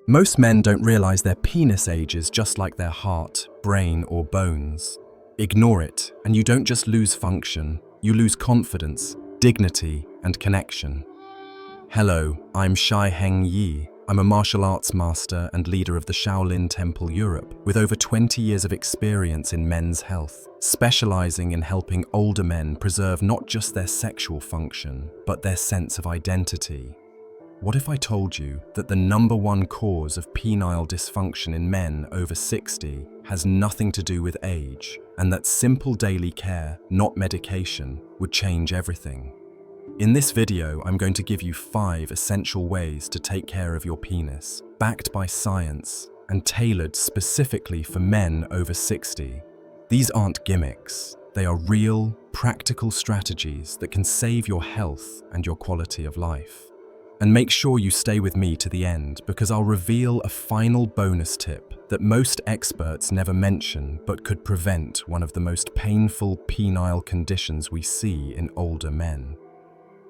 Most men don't realize their penis ages just like their heart, brain, or bones. Ignore it, and you don't just lose function, you lose confidence, dignity, and connection. Hello, I'm Shi Heng. I'm a martial arts master and leader of the Shaolin Temple Europe, with over 20 years of experience in men's health, specializing in helping older men preserve not just their sexual function, but their sense of identity. What if I told you that the #1 cause of penile dysfunction in men over 60 has nothing to do with age, and that simple daily care, not medication, would change everything? In this video, I'm going to give you 5 essential ways to take care of your penis, backed by science and tailored specifically for men over 60. These aren't gimmicks. They are real, practical strategies that can save your health and your quality of life. And make sure you stay with me to the end, because I'll reveal a final bonus tip that most experts never mention but could prevent one of the most painful penile conditions we see in older men.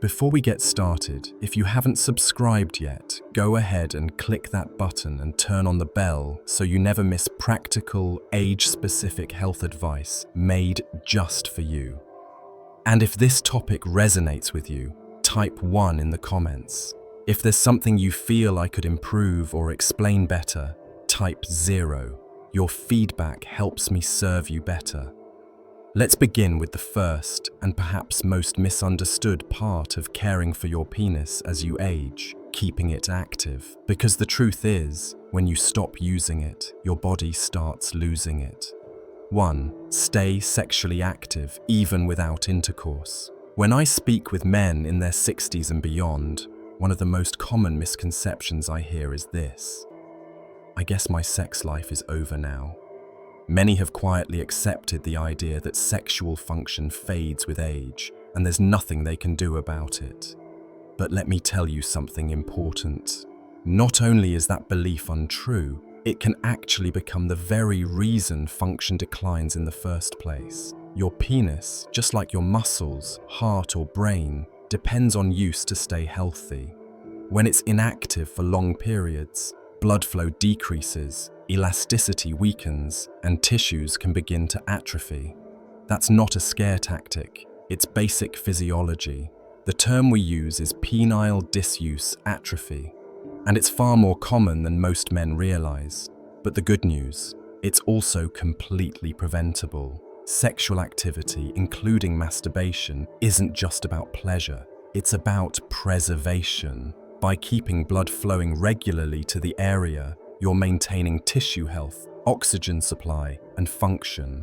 Before we get started, if you haven't subscribed yet, go ahead and click that button and turn on the bell so you never miss practical, age-specific health advice made just for you. And if this topic resonates with you, type 1 in the comments. If there's something you feel I could improve or explain better, type 0. Your feedback helps me serve you better. Let's begin with the first and perhaps most misunderstood part of caring for your penis as you age, keeping it active. Because the truth is, when you stop using it, your body starts losing it. 1. Stay sexually active even without intercourse. When I speak with men in their 60s and beyond, one of the most common misconceptions I hear is this: I guess my sex life is over now. Many have quietly accepted the idea that sexual function fades with age, and there's nothing they can do about it. But let me tell you something important. Not only is that belief untrue, it can actually become the very reason function declines in the first place. Your penis, just like your muscles, heart, or brain, depends on use to stay healthy. When it's inactive for long periods, blood flow decreases, elasticity weakens, and tissues can begin to atrophy. That's not a scare tactic, it's basic physiology. The term we use is penile disuse atrophy, and it's far more common than most men realize. But the good news, it's also completely preventable. Sexual activity, including masturbation, isn't just about pleasure, it's about preservation. By keeping blood flowing regularly to the area, you're maintaining tissue health, oxygen supply, and function.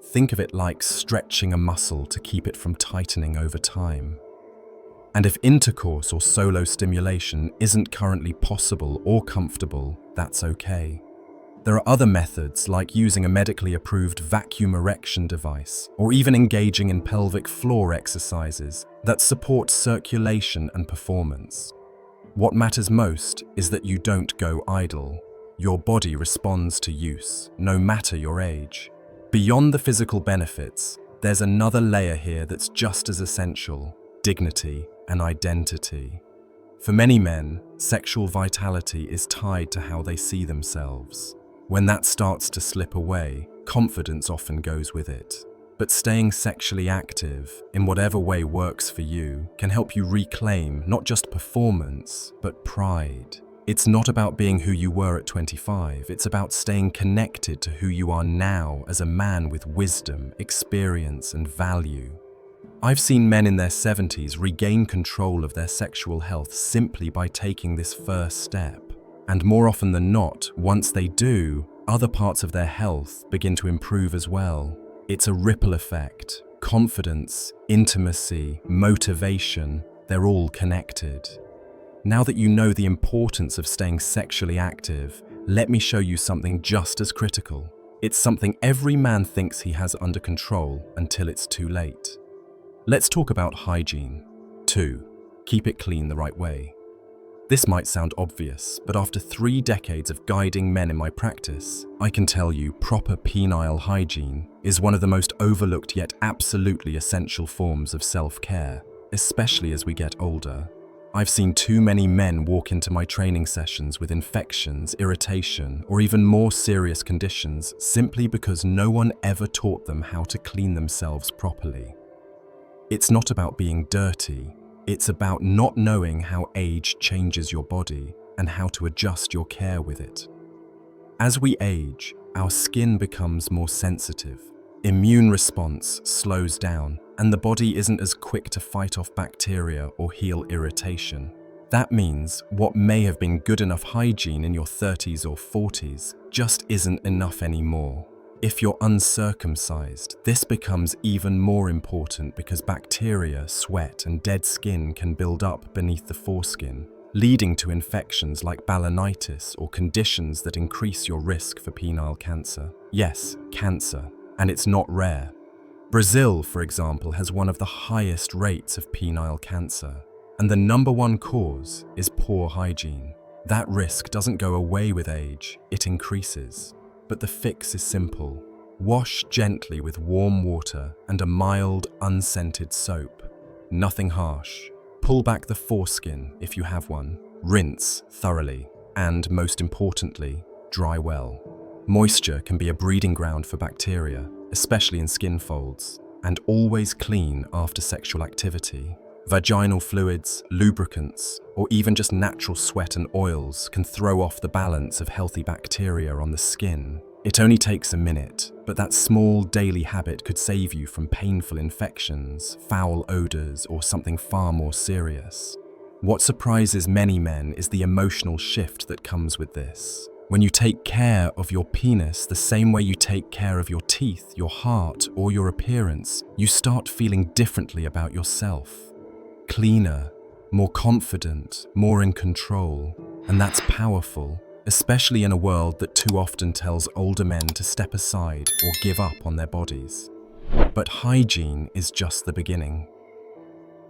Think of it like stretching a muscle to keep it from tightening over time. And if intercourse or solo stimulation isn't currently possible or comfortable, that's okay. There are other methods, like using a medically approved vacuum erection device, or even engaging in pelvic floor exercises that support circulation and performance. What matters most is that you don't go idle. Your body responds to use, no matter your age. Beyond the physical benefits, there's another layer here that's just as essential: dignity and identity. For many men, sexual vitality is tied to how they see themselves. When that starts to slip away, confidence often goes with it. But staying sexually active, in whatever way works for you, can help you reclaim not just performance, but pride. It's not about being who you were at 25, it's about staying connected to who you are now as a man with wisdom, experience, and value. I've seen men in their 70s regain control of their sexual health simply by taking this first step. And more often than not, once they do, other parts of their health begin to improve as well. It's a ripple effect. Confidence, intimacy, motivation, they're all connected. Now that you know the importance of staying sexually active, let me show you something just as critical. It's something every man thinks he has under control until it's too late. Let's talk about hygiene. 2. Keep it clean the right way. This might sound obvious, but after 3 decades of guiding men in my practice, I can tell you proper penile hygiene is one of the most overlooked yet absolutely essential forms of self-care, especially as we get older. I've seen too many men walk into my training sessions with infections, irritation, or even more serious conditions simply because no one ever taught them how to clean themselves properly. It's not about being dirty, it's about not knowing how age changes your body and how to adjust your care with it. As we age, our skin becomes more sensitive, immune response slows down, and the body isn't as quick to fight off bacteria or heal irritation. That means what may have been good enough hygiene in your 30s or 40s just isn't enough anymore. If you're uncircumcised, this becomes even more important because bacteria, sweat, and dead skin can build up beneath the foreskin, leading to infections like balanitis or conditions that increase your risk for penile cancer. Yes, cancer, and it's not rare. Brazil, for example, has one of the highest rates of penile cancer, and the #1 cause is poor hygiene. That risk doesn't go away with age, it increases. But the fix is simple. Wash gently with warm water and a mild, unscented soap. Nothing harsh. Pull back the foreskin if you have one. Rinse thoroughly. And, most importantly, dry well. Moisture can be a breeding ground for bacteria, especially in skin folds, and always clean after sexual activity. Vaginal fluids, lubricants, or even just natural sweat and oils can throw off the balance of healthy bacteria on the skin. It only takes a minute, but that small daily habit could save you from painful infections, foul odors, or something far more serious. What surprises many men is the emotional shift that comes with this. When you take care of your penis the same way you take care of your teeth, your heart, or your appearance, you start feeling differently about yourself. Cleaner, more confident, more in control, and that's powerful, especially in a world that too often tells older men to step aside or give up on their bodies. But hygiene is just the beginning.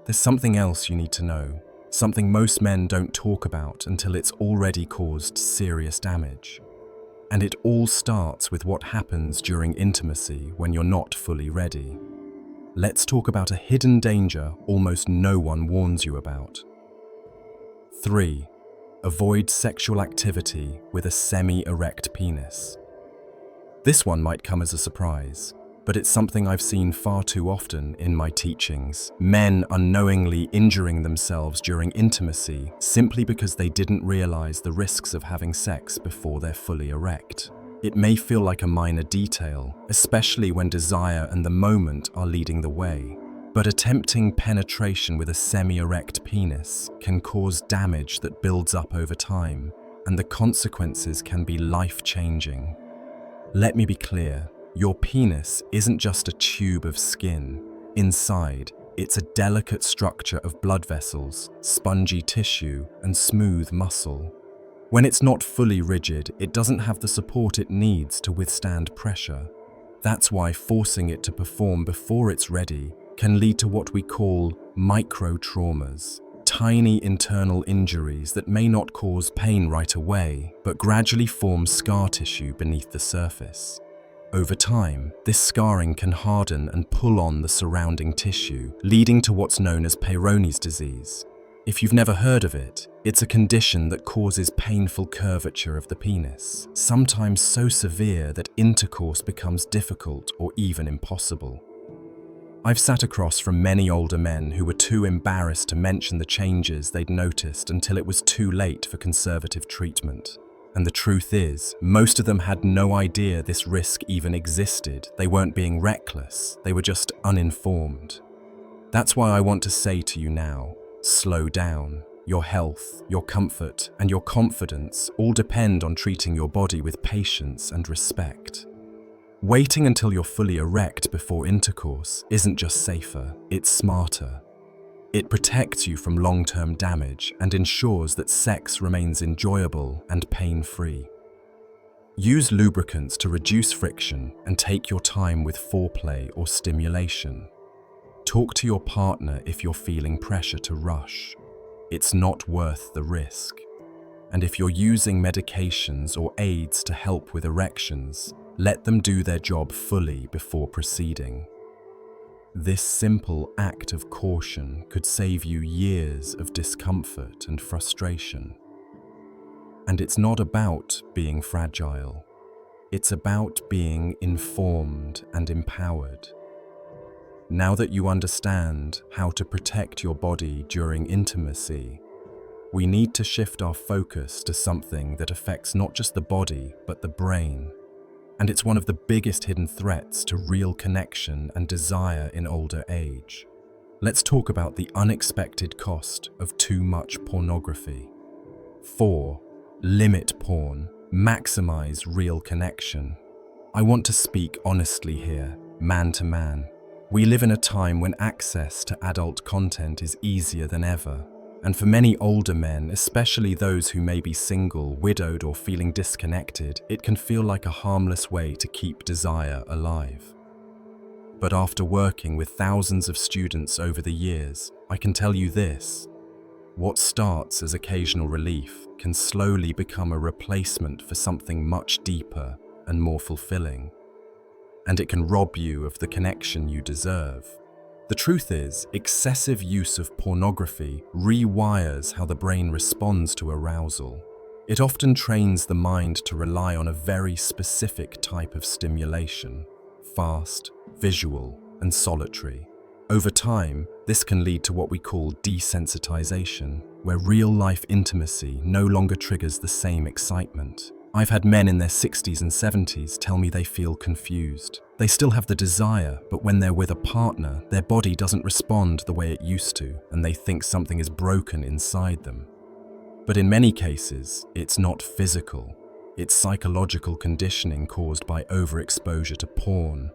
There's something else you need to know, something most men don't talk about until it's already caused serious damage. And it all starts with what happens during intimacy when you're not fully ready. Let's talk about a hidden danger almost no one warns you about. 3. Avoid sexual activity with a semi-erect penis. This one might come as a surprise, but it's something I've seen far too often in my teachings. Men unknowingly injuring themselves during intimacy simply because they didn't realize the risks of having sex before they're fully erect. It may feel like a minor detail, especially when desire and the moment are leading the way. But attempting penetration with a semi-erect penis can cause damage that builds up over time, and the consequences can be life-changing. Let me be clear, your penis isn't just a tube of skin. Inside, it's a delicate structure of blood vessels, spongy tissue, and smooth muscle. When it's not fully rigid, it doesn't have the support it needs to withstand pressure. That's why forcing it to perform before it's ready can lead to what we call micro-traumas, tiny internal injuries that may not cause pain right away, but gradually form scar tissue beneath the surface. Over time, this scarring can harden and pull on the surrounding tissue, leading to what's known as Peyronie's disease. If you've never heard of it, it's a condition that causes painful curvature of the penis, sometimes so severe that intercourse becomes difficult or even impossible. I've sat across from many older men who were too embarrassed to mention the changes they'd noticed until it was too late for conservative treatment. And the truth is, most of them had no idea this risk even existed. They weren't being reckless, they were just uninformed. That's why I want to say to you now, slow down. Your health, your comfort, and your confidence all depend on treating your body with patience and respect. Waiting until you're fully erect before intercourse isn't just safer, it's smarter. It protects you from long-term damage and ensures that sex remains enjoyable and pain-free. Use lubricants to reduce friction and take your time with foreplay or stimulation. Talk to your partner if you're feeling pressure to rush. It's not worth the risk. And if you're using medications or aids to help with erections, let them do their job fully before proceeding. This simple act of caution could save you years of discomfort and frustration. And it's not about being fragile. It's about being informed and empowered. Now that you understand how to protect your body during intimacy, we need to shift our focus to something that affects not just the body, but the brain. And it's one of the biggest hidden threats to real connection and desire in older age. Let's talk about the unexpected cost of too much pornography. 4. Limit porn. Maximize real connection. I want to speak honestly here, man to man. We live in a time when access to adult content is easier than ever. And for many older men, especially those who may be single, widowed, or feeling disconnected, it can feel like a harmless way to keep desire alive. But after working with thousands of students over the years, I can tell you this: what starts as occasional relief can slowly become a replacement for something much deeper and more fulfilling. And it can rob you of the connection you deserve. The truth is, excessive use of pornography rewires how the brain responds to arousal. It often trains the mind to rely on a very specific type of stimulation: fast, visual, and solitary. Over time, this can lead to what we call desensitization, where real-life intimacy no longer triggers the same excitement. I've had men in their 60s and 70s tell me they feel confused. They still have the desire, but when they're with a partner, their body doesn't respond the way it used to, and they think something is broken inside them. But in many cases, it's not physical. It's psychological conditioning caused by overexposure to porn.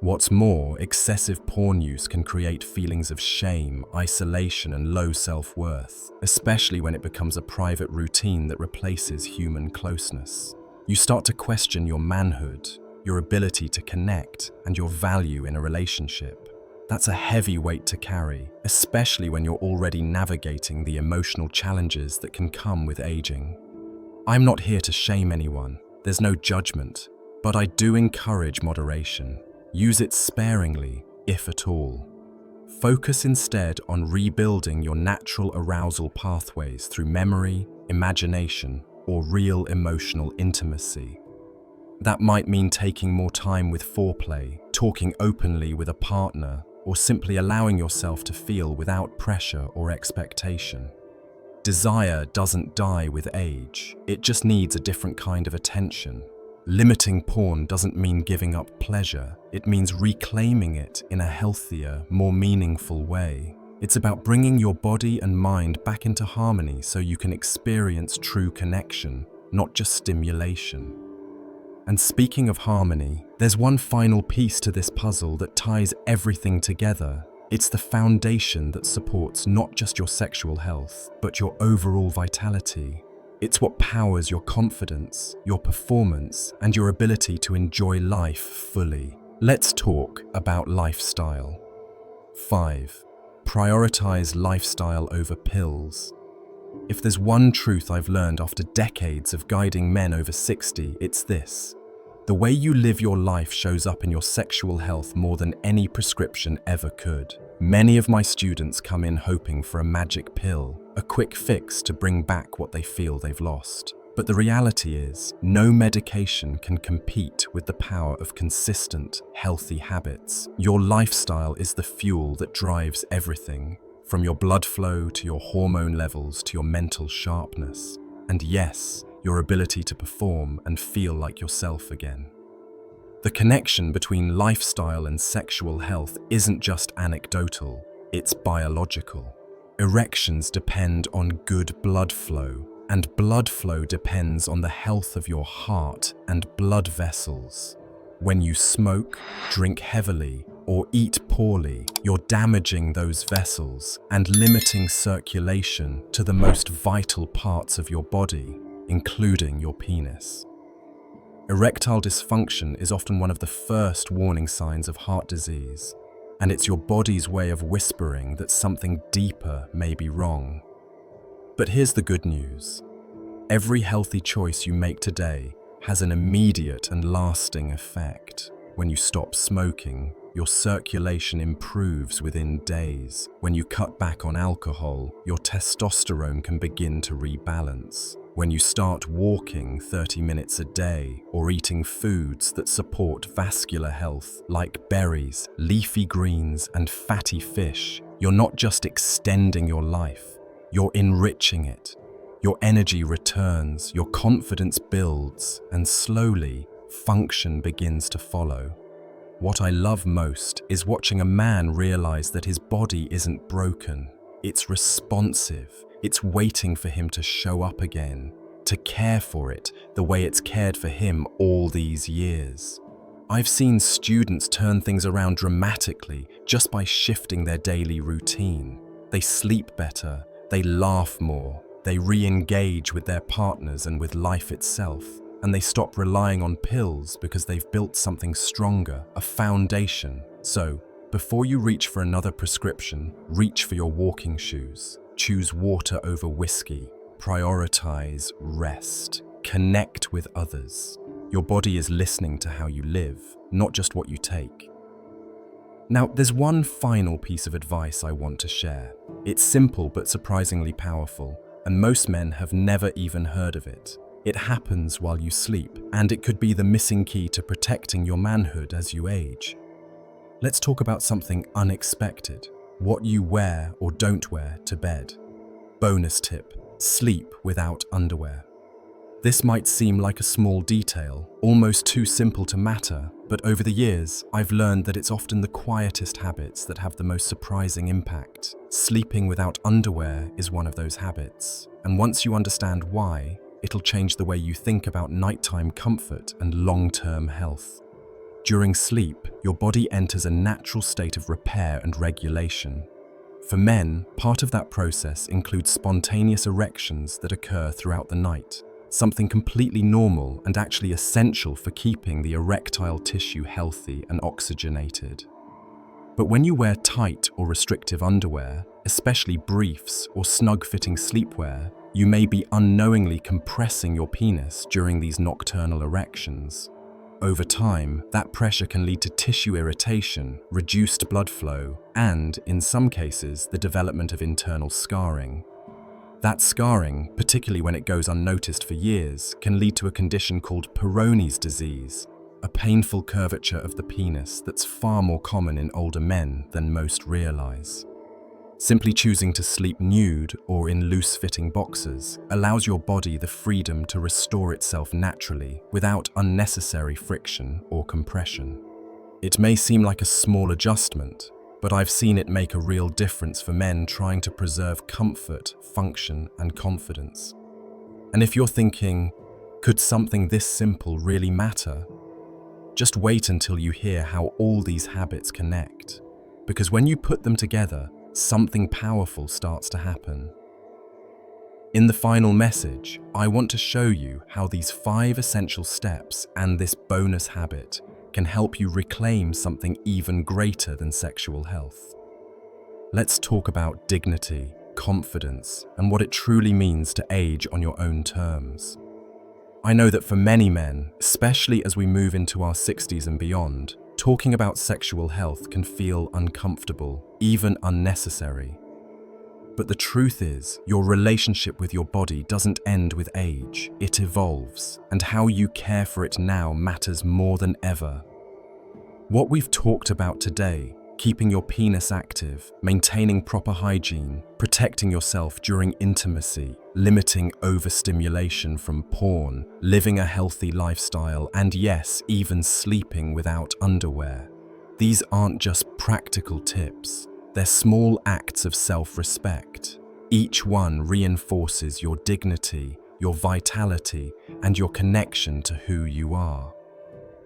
What's more, excessive porn use can create feelings of shame, isolation, and low self-worth, especially when it becomes a private routine that replaces human closeness. You start to question your manhood, your ability to connect, and your value in a relationship. That's a heavy weight to carry, especially when you're already navigating the emotional challenges that can come with aging. I'm not here to shame anyone. There's no judgment, but I do encourage moderation. Use it sparingly, if at all. Focus instead on rebuilding your natural arousal pathways through memory, imagination, or real emotional intimacy. That might mean taking more time with foreplay, talking openly with a partner, or simply allowing yourself to feel without pressure or expectation. Desire doesn't die with age, it just needs a different kind of attention. Limiting porn doesn't mean giving up pleasure, it means reclaiming it in a healthier, more meaningful way. It's about bringing your body and mind back into harmony so you can experience true connection, not just stimulation. And speaking of harmony, there's one final piece to this puzzle that ties everything together. It's the foundation that supports not just your sexual health, but your overall vitality. It's what powers your confidence, your performance, and your ability to enjoy life fully. Let's talk about lifestyle. 5. Prioritize lifestyle over pills. If there's one truth I've learned after decades of guiding men over 60, it's this: the way you live your life shows up in your sexual health more than any prescription ever could. Many of my students come in hoping for a magic pill, a quick fix to bring back what they feel they've lost. But the reality is, no medication can compete with the power of consistent, healthy habits. Your lifestyle is the fuel that drives everything, from your blood flow to your hormone levels to your mental sharpness. And yes, your ability to perform and feel like yourself again. The connection between lifestyle and sexual health isn't just anecdotal, it's biological. Erections depend on good blood flow, and blood flow depends on the health of your heart and blood vessels. When you smoke, drink heavily, or eat poorly, you're damaging those vessels and limiting circulation to the most vital parts of your body, including your penis. Erectile dysfunction is often one of the first warning signs of heart disease, and it's your body's way of whispering that something deeper may be wrong. But here's the good news. Every healthy choice you make today has an immediate and lasting effect. When you stop smoking, your circulation improves within days. When you cut back on alcohol, your testosterone can begin to rebalance. When you start walking 30 minutes a day or eating foods that support vascular health like berries, leafy greens, and fatty fish, you're not just extending your life, you're enriching it. Your energy returns, your confidence builds, and slowly, function begins to follow. What I love most is watching a man realize that his body isn't broken. It's responsive. It's waiting for him to show up again, to care for it the way it's cared for him all these years. I've seen students turn things around dramatically just by shifting their daily routine. They sleep better, they laugh more, they re-engage with their partners and with life itself, and they stop relying on pills because they've built something stronger, a foundation. So, before you reach for another prescription, reach for your walking shoes. Choose water over whiskey. Prioritize rest. Connect with others. Your body is listening to how you live, not just what you take. Now, there's one final piece of advice I want to share. It's simple but surprisingly powerful, and most men have never even heard of it. It happens while you sleep, and it could be the missing key to protecting your manhood as you age. Let's talk about something unexpected: what you wear or don't wear to bed. Bonus tip: sleep without underwear. This might seem like a small detail, almost too simple to matter, but over the years, I've learned that it's often the quietest habits that have the most surprising impact. Sleeping without underwear is one of those habits, and once you understand why, it'll change the way you think about nighttime comfort and long-term health. During sleep, your body enters a natural state of repair and regulation. For men, part of that process includes spontaneous erections that occur throughout the night, something completely normal and actually essential for keeping the erectile tissue healthy and oxygenated. But when you wear tight or restrictive underwear, especially briefs or snug-fitting sleepwear, you may be unknowingly compressing your penis during these nocturnal erections. Over time, that pressure can lead to tissue irritation, reduced blood flow, and, in some cases, the development of internal scarring. That scarring, particularly when it goes unnoticed for years, can lead to a condition called Peyronie's disease, a painful curvature of the penis that's far more common in older men than most realize. Simply choosing to sleep nude or in loose-fitting boxers allows your body the freedom to restore itself naturally without unnecessary friction or compression. It may seem like a small adjustment, but I've seen it make a real difference for men trying to preserve comfort, function, and confidence. And if you're thinking, could something this simple really matter? Just wait until you hear how all these habits connect, because when you put them together, something powerful starts to happen. In the final message, I want to show you how these 5 essential steps and this bonus habit can help you reclaim something even greater than sexual health. Let's talk about dignity, confidence, and what it truly means to age on your own terms. I know that for many men, especially as we move into our 60s and beyond, talking about sexual health can feel uncomfortable, even unnecessary. But the truth is, your relationship with your body doesn't end with age, it evolves, and how you care for it now matters more than ever. What we've talked about today, keeping your penis active, maintaining proper hygiene, protecting yourself during intimacy, limiting overstimulation from porn, living a healthy lifestyle, and yes, even sleeping without underwear. These aren't just practical tips. They're small acts of self-respect. Each one reinforces your dignity, your vitality, and your connection to who you are.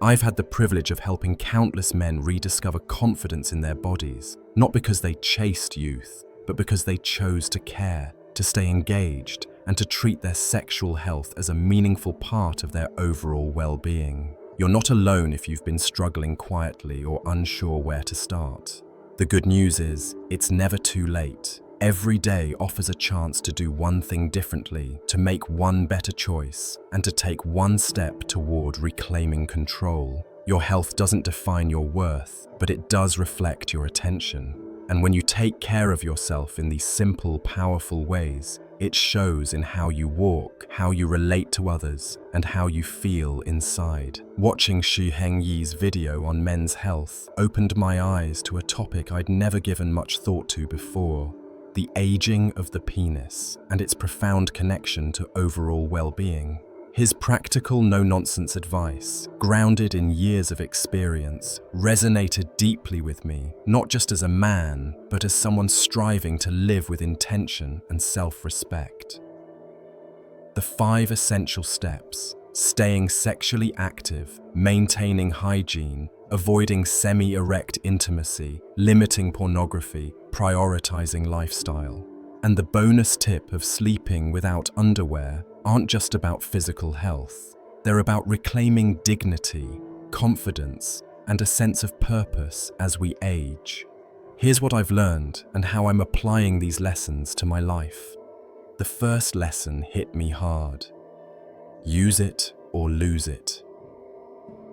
I've had the privilege of helping countless men rediscover confidence in their bodies, not because they chased youth, but because they chose to care, to stay engaged, and to treat their sexual health as a meaningful part of their overall well-being. You're not alone if you've been struggling quietly or unsure where to start. The good news is, it's never too late. Every day offers a chance to do one thing differently, to make one better choice, and to take one step toward reclaiming control. Your health doesn't define your worth, but it does reflect your attention. And when you take care of yourself in these simple, powerful ways, it shows in how you walk, how you relate to others, and how you feel inside. Watching Shi Heng's video on men's health opened my eyes to a topic I'd never given much thought to before: the aging of the penis and its profound connection to overall well-being. His practical, no-nonsense advice, grounded in years of experience, resonated deeply with me, not just as a man, but as someone striving to live with intention and self-respect. The 5 essential steps: staying sexually active, maintaining hygiene, avoiding semi-erect intimacy, limiting pornography, prioritizing lifestyle. And the bonus tip of sleeping without underwear aren't just about physical health. They're about reclaiming dignity, confidence, and a sense of purpose as we age. Here's what I've learned and how I'm applying these lessons to my life. The first lesson hit me hard. Use it or lose it.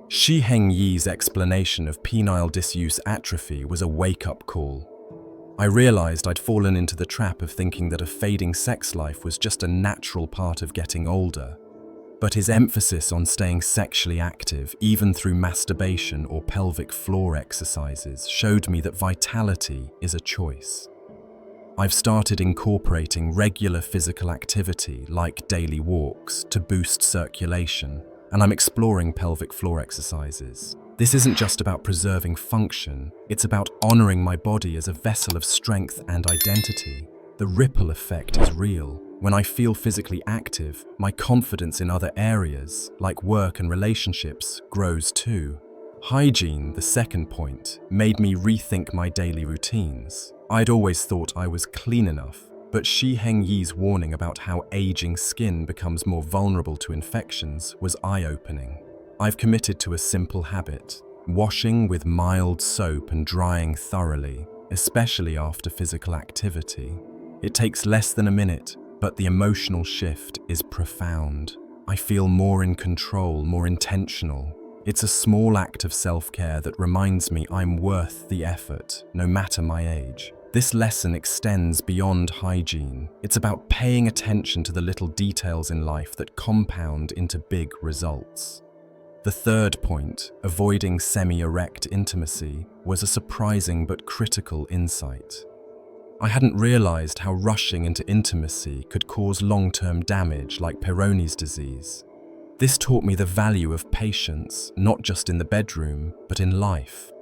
Shi Heng's explanation of penile disuse atrophy was a wake-up call. I realized I'd fallen into the trap of thinking that a fading sex life was just a natural part of getting older. But his emphasis on staying sexually active, even through masturbation or pelvic floor exercises, showed me that vitality is a choice. I've started incorporating regular physical activity like daily walks to boost circulation, and I'm exploring pelvic floor exercises. This isn't just about preserving function, it's about honoring my body as a vessel of strength and identity. The ripple effect is real. When I feel physically active, my confidence in other areas, like work and relationships, grows too. Hygiene, the second point, made me rethink my daily routines. I'd always thought I was clean enough, but Shi Heng's warning about how aging skin becomes more vulnerable to infections was eye-opening. I've committed to a simple habit: washing with mild soap and drying thoroughly, especially after physical activity. It takes less than a minute, but the emotional shift is profound. I feel more in control, more intentional. It's a small act of self-care that reminds me I'm worth the effort, no matter my age. This lesson extends beyond hygiene. It's about paying attention to the little details in life that compound into big results. The third point, avoiding semi-erect intimacy, was a surprising but critical insight. I hadn't realized how rushing into intimacy could cause long-term damage like Peyronie's disease. This taught me the value of patience, not just in the bedroom, but in life.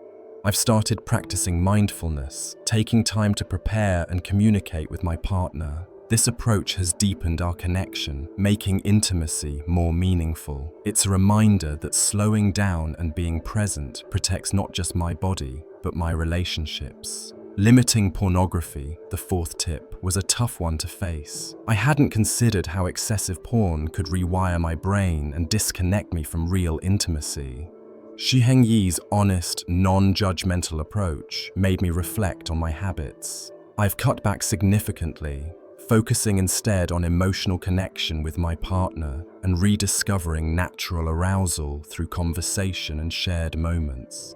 I've started practicing mindfulness, taking time to prepare and communicate with my partner. This approach has deepened our connection, making intimacy more meaningful. It's a reminder that slowing down and being present protects not just my body, but my relationships. Limiting pornography, the fourth tip, was a tough one to face. I hadn't considered how excessive porn could rewire my brain and disconnect me from real intimacy. Shi Heng's honest, non-judgmental approach made me reflect on my habits. I've cut back significantly, focusing instead on emotional connection with my partner and rediscovering natural arousal through conversation and shared moments.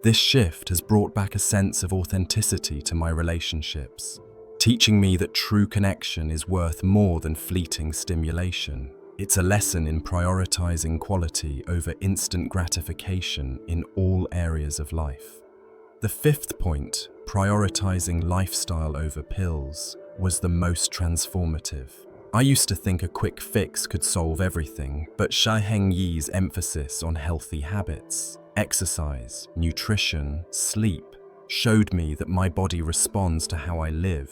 This shift has brought back a sense of authenticity to my relationships, teaching me that true connection is worth more than fleeting stimulation. It's a lesson in prioritizing quality over instant gratification in all areas of life. The fifth point, prioritizing lifestyle over pills, was the most transformative. I used to think a quick fix could solve everything, but Shi Heng's emphasis on healthy habits, exercise, nutrition, sleep, showed me that my body responds to how I live.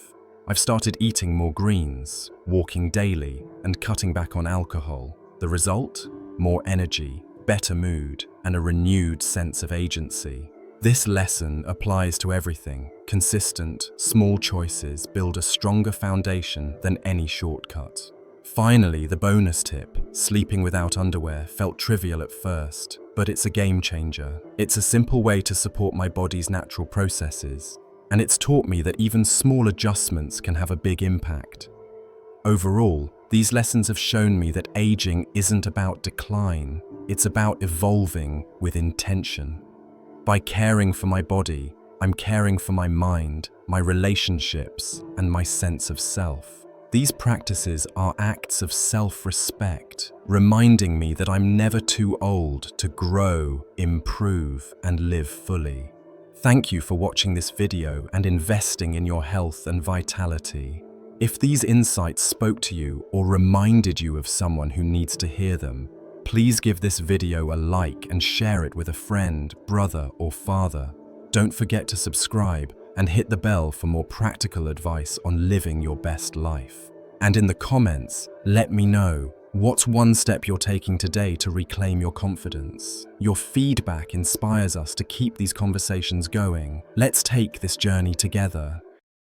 I've started eating more greens, walking daily, and cutting back on alcohol. The result? More energy, better mood, and a renewed sense of agency. This lesson applies to everything. Consistent, small choices build a stronger foundation than any shortcut. Finally, the bonus tip, sleeping without underwear, felt trivial at first, but it's a game changer. It's a simple way to support my body's natural processes, and it's taught me that even small adjustments can have a big impact. Overall, These lessons have shown me that aging isn't about decline, it's about evolving with intention. By caring for my body, I'm caring for my mind, my relationships, and my sense of self. These practices are acts of self-respect, reminding me that I'm never too old to grow, improve, and live fully. Thank you for watching this video and investing in your health and vitality. If these insights spoke to you or reminded you of someone who needs to hear them, please give this video a like and share it with a friend, brother, or father. Don't forget to subscribe and hit the bell for more practical advice on living your best life. And in the comments, let me know what's one step you're taking today to reclaim your confidence. Your feedback inspires us to keep these conversations going. Let's take this journey together.